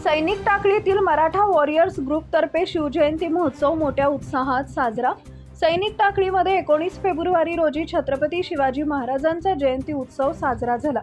सैनिक टाकळीतील मराठा वॉरियर्स ग्रुपतर्फे शिवजयंती महोत्सव मोठ्या उत्साहात साजरा। सैनिक टाकळीमध्ये 19 फेब्रुवारी रोजी छत्रपती शिवाजी महाराजांचा जयंती उत्सव साजरा झाला।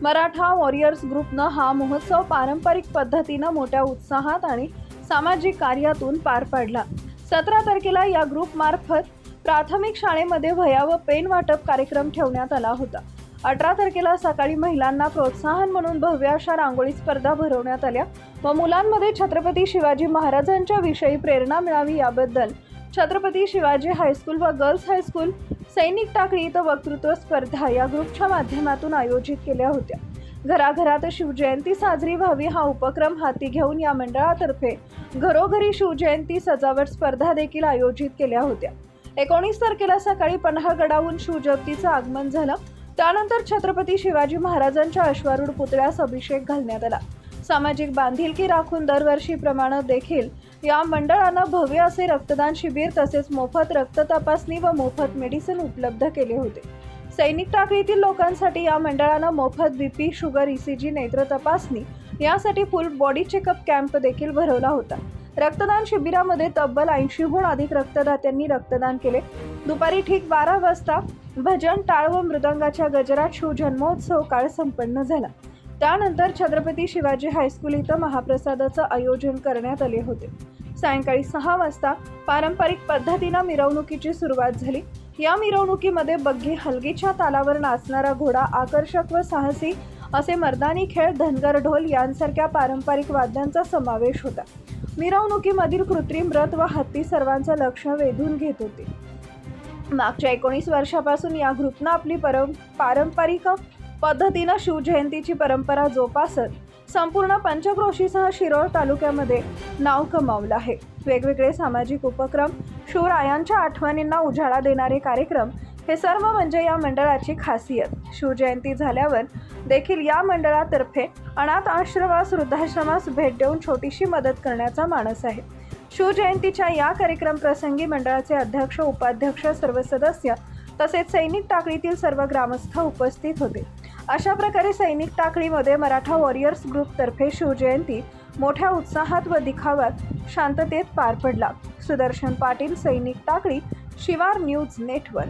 मराठा वॉरियर्स ग्रुपनं हा महोत्सव पारंपरिक पद्धतीनं मोठ्या उत्साहात आणि सामाजिक कार्यातून पार पाडला। 17 तारखेला या ग्रुपमार्फत प्राथमिक शाळेमध्ये वह्या व पेन वाटप कार्यक्रम ठेवण्यात आला होता। 18 तारखेला सकाळी महिलांना प्रोत्साहन म्हणून भव्य अशा रांगोळी स्पर्धा भरवण्यात आल्या व मुलांमध्ये छत्रपती शिवाजी महाराजांच्या विषयी प्रेरणा मिळावी याबद्दल छत्रपती शिवाजी हायस्कूल व गर्ल्स हायस्कूल सैनिक टाकळी इथं वक्तृत्व स्पर्धा या ग्रुपच्या माध्यमातून आयोजित केल्या होत्या। घराघरात शिवजयंती साजरी व्हावी हा उपक्रम हाती घेऊन या मंडळातर्फे घरोघरी शिवजयंती सजावट स्पर्धा देखील आयोजित केल्या होत्या। 19 तारखेला सकाळी पन्हागडाहून शिवज्योतीचं आगमन झालं। त्यानंतर छत्रपती शिवाजी महाराजांच्या अश्वारूढ पुतळ्यास अभिषेक घालण्यात आला। सामाजिक बांधिलकी राखून दरवर्षीप्रमाणे देखील या मंडळानं भव्य असे रक्तदान शिबिर तसेच मोफत रक्त तपासणी व मोफत मेडिसिन उपलब्ध केले होते। सैनिक टाकळीतील लोकांसाठी या मंडळानं मोफत बीपी, शुगर, ECG, नेत्र तपासणी यासाठी फुल बॉडी चेकअप कॅम्प देखील भरवला होता। रक्तदान शिबिरामध्ये तब्बल 80हून अधिक रक्तदात्यांनी रक्तदान केले। दुपारी ठीक 12 वाजता भजन, टाळ व मृदंगाच्या गजरात शिवजन्मोत्सव काळ संपन्न झाला। त्यानंतर छत्रपती शिवाजी हायस्कूल इथं महाप्रसादाचं आयोजन करण्यात आले होते। सायंकाळी 6 वाजता पारंपरिक पद्धतीनं मिरवणुकीची सुरुवात झाली। या मिरवणुकीमध्ये बग्गी, हलगीच्या तालावर नाचणारा घोडा, आकर्षक व साहसी असे मर्दानी खेळ, धनगर ढोल यांसारख्या पारंपरिक वाद्यांचा समावेश होता। मिरवणुकीमधील कृत्रिम रथ व हत्ती सर्वांचं लक्ष वेधून घेत होते। मागच्या 19 वर्षापासून या ग्रुपनं आपली पारंपरिक पद्धतीनं शिवजयंतीची परंपरा जोपासत संपूर्ण पंचक्रोशीसह शिरोळ तालुक्यामध्ये नाव कमावलं आहे। वेगवेगळे सामाजिक उपक्रम, शिवरायांच्या आठवणींना उजाळा देणारे कार्यक्रम हे सर्व म्हणजे या मंडळाची खासियत। शिवजयंती झाल्यावर देखील या मंडळातर्फे अनाथ आश्रमास, वृद्धाश्रमास भेट देऊन छोटीशी मदत करण्याचा मानस आहे। शिवजयंतीच्या या कार्यक्रम प्रसंगी मंडळाचे अध्यक्ष, उपाध्यक्ष, सर्व सदस्य तसेच सैनिक टाकळीतील सर्व ग्रामस्थ उपस्थित होते। अशा प्रकारे सैनिक टाकळीमध्ये मराठा वॉरियर्स ग्रुपतर्फे शिवजयंती मोठ्या उत्साहात व दिखाव्यात शांततेत पार पडला। सुदर्शन पाटील, सैनिक टाकळी, शिवार न्यूज नेटवर्क।